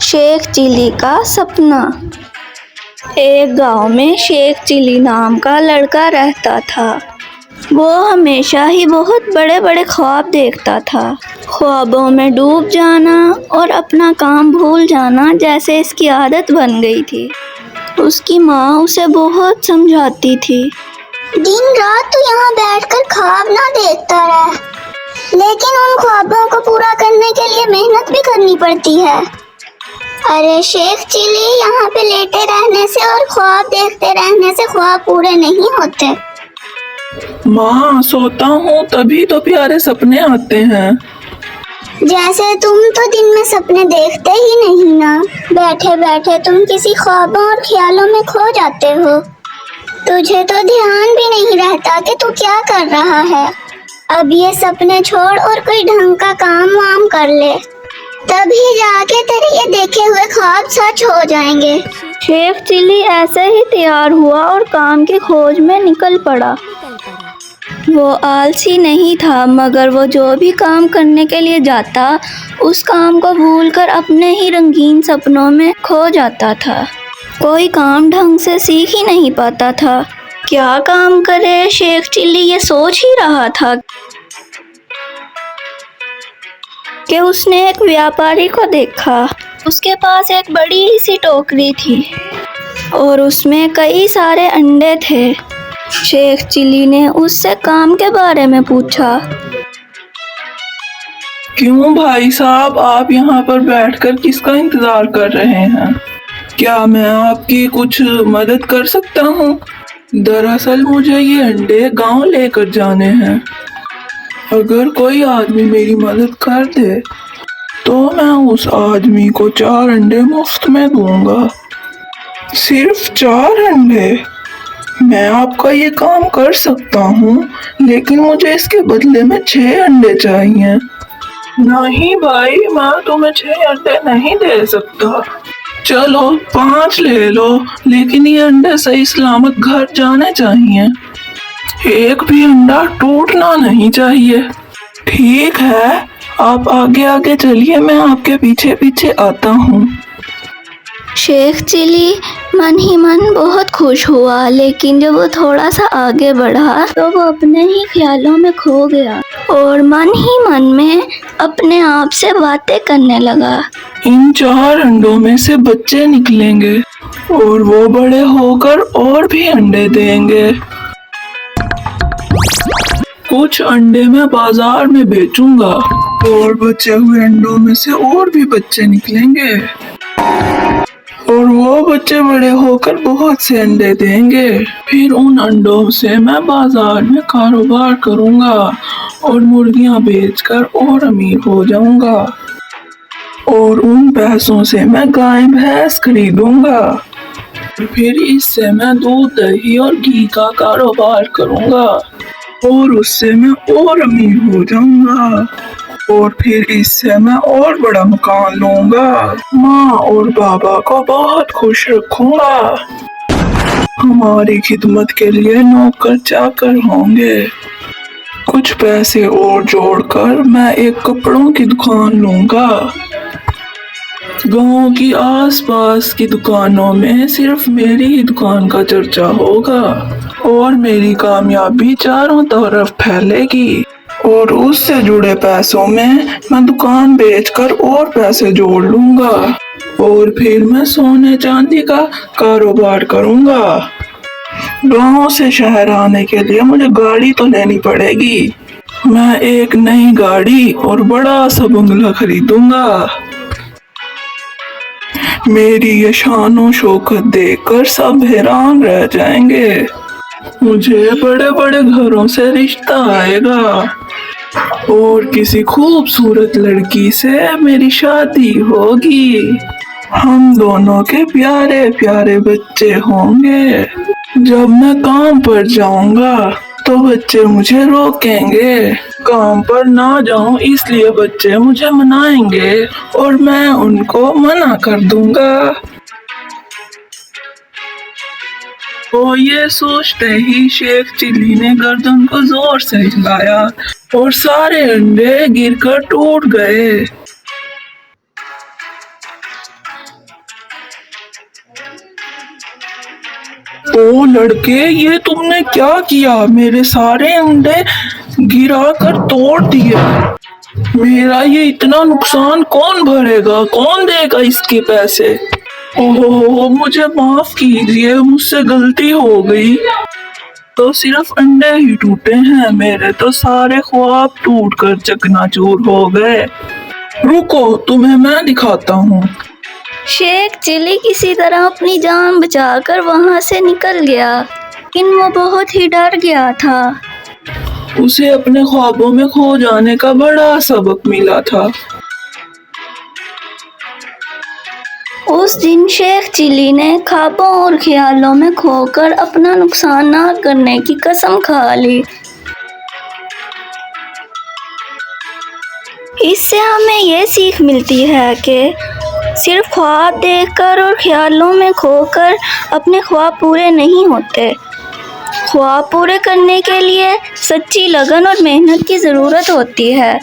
Sheikh chilli का सपना। एक गांव में शेख चिली नाम का लड़का रहता था। वो हमेशा ही बहुत बड़े बड़े ख्वाब देखता था। ख्वाबों में डूब जाना और अपना काम भूल जाना जैसे इसकी आदत बन गई थी। उसकी माँ उसे बहुत समझाती थी। दिन रात तू यहाँ बैठकर ख्वाब ना देखता रह, लेकिन उन ख्वाबों को पूरा करने के लिए मेहनत भी करनी पड़ती है। अरे शेख चिली, यहाँ पे लेटे रहने से और ख्वाब देखते रहने से ख्वाब पूरे नहीं होते। माँ, सोता हूँ तभी तो प्यारे सपने आते हैं। जैसे तुम तो दिन में सपने देखते ही नहीं ना, बैठे बैठे तुम किसी ख्वाबों और ख्यालों में खो जाते हो। तुझे तो ध्यान भी नहीं रहता कि तू क्या कर रहा है। अब ये सपने छोड़ और कोई ढंग का काम वाम कर ले, तभी जाके तेरे ये देखे हुए ख्वाब सच हो जाएंगे। शेख चिली ऐसे ही तैयार हुआ और काम की खोज में निकल पड़ा। वो आलसी नहीं था, मगर वो जो भी काम करने के लिए जाता उस काम को भूलकर अपने ही रंगीन सपनों में खो जाता था। कोई काम ढंग से सीख ही नहीं पाता था। क्या काम करे, शेख चिली ये सोच ही रहा था कि उसने एक व्यापारी को देखा। उसके पास एक बड़ी सी टोकरी थी और उसमें कई सारे अंडे थे। शेख चिली ने उससे काम के बारे में पूछा। क्यों भाई साहब, आप यहाँ पर बैठकर किसका इंतजार कर रहे हैं? क्या मैं आपकी कुछ मदद कर सकता हूँ? दरअसल मुझे ये अंडे गांव लेकर जाने हैं। अगर कोई आदमी मेरी मदद कर दे तो मैं उस आदमी को 4 अंडे मुफ्त में दूंगा। सिर्फ 4 अंडे? मैं आपका ये काम कर सकता हूँ, लेकिन मुझे इसके बदले में 6 अंडे चाहिए। नहीं भाई, मैं तुम्हें 6 अंडे नहीं दे सकता। चलो 5 ले लो, लेकिन ये अंडे सही सलामत घर जाने चाहिए। एक भी अंडा टूटना नहीं चाहिए। ठीक है, आप आगे आगे चलिए, मैं आपके पीछे पीछे आता हूँ। शेख चिली मन ही मन बहुत खुश हुआ, लेकिन जब वो थोड़ा सा आगे बढ़ा तो वो अपने ही ख्यालों में खो गया और मन ही मन में अपने आप से बातें करने लगा। इन 4 अंडों में से बच्चे निकलेंगे और वो बड़े होकर और भी अंडे देंगे। कुछ अंडे मैं बाजार में बेचूंगा और बचे हुए अंडों में से और भी बच्चे निकलेंगे और वो बच्चे बड़े होकर बहुत से अंडे देंगे। फिर उन अंडों से मैं बाजार में कारोबार करूंगा और मुर्गियां बेचकर और अमीर हो जाऊंगा और उन पैसों से मैं गाय भैंस खरीदूंगा। फिर इससे मैं दूध, दही और घी का कारोबार करूंगा और उससे मैं और अमीर हो जाऊंगा और फिर इससे मैं और बड़ा मकान लूंगा। माँ और बाबा को बहुत खुश रखूंगा। हमारी खिदमत के लिए नौकर चाकर होंगे। कुछ पैसे और जोड़कर मैं एक कपड़ों की दुकान लूंगा। गांव की आसपास की दुकानों में सिर्फ मेरी ही दुकान का चर्चा होगा और मेरी कामयाबी चारों तरफ फैलेगी और उससे जुड़े पैसों में मैं दुकान बेचकर और पैसे जोड़ लूंगा और फिर मैं सोने चांदी का कारोबार करूंगा। गांव से शहर आने के लिए मुझे गाड़ी तो लेनी पड़ेगी। मैं एक नई गाड़ी और बड़ा सा बंगला खरीदूंगा। मेरी ये शान शौकत देखकर सब हैरान रह जाएंगे। मुझे बड़े बड़े घरों से रिश्ता आएगा और किसी खूबसूरत लड़की से मेरी शादी होगी। हम दोनों के प्यारे प्यारे बच्चे होंगे। जब मैं काम पर जाऊंगा तो बच्चे मुझे रोकेंगे। काम पर ना जाऊं इसलिए बच्चे मुझे मनाएंगे और मैं उनको मना कर दूंगा। तो ये सोचते ही शेख चिली ने गर्दन को जोर से हिलाया और सारे अंडे गिरकर टूट गए। ओ लड़के, ये तुमने क्या किया? मेरे सारे अंडे गिरा कर तोड़ दिए। मेरा ये इतना नुकसान कौन भरेगा? कौन देगा इसके पैसे? ओहो, मुझे माफ कीजिए, मुझसे गलती हो गई। तो सिर्फ अंडे ही टूटे हैं, मेरे तो सारे ख्वाब टूट कर चकनाचूर हो गए। रुको, तुम्हें मैं दिखाता हूँ। शेख चिली किसी तरह अपनी जान बचाकर वहां से निकल गया, लेकिन वो बहुत ही डर गया था। उसे अपने ख्वाबों में खो जाने का बड़ा सबक मिला था। उस दिन शेख चिली ने ख्वाबों और ख्यालों में खोकर अपना नुकसान ना करने की कसम खा ली। इससे हमें ये सीख मिलती है कि सिर्फ ख्वाब देखकर और ख्यालों में खोकर अपने ख्वाब पूरे नहीं होते। ख्वाब पूरे करने के लिए सच्ची लगन और मेहनत की ज़रूरत होती है।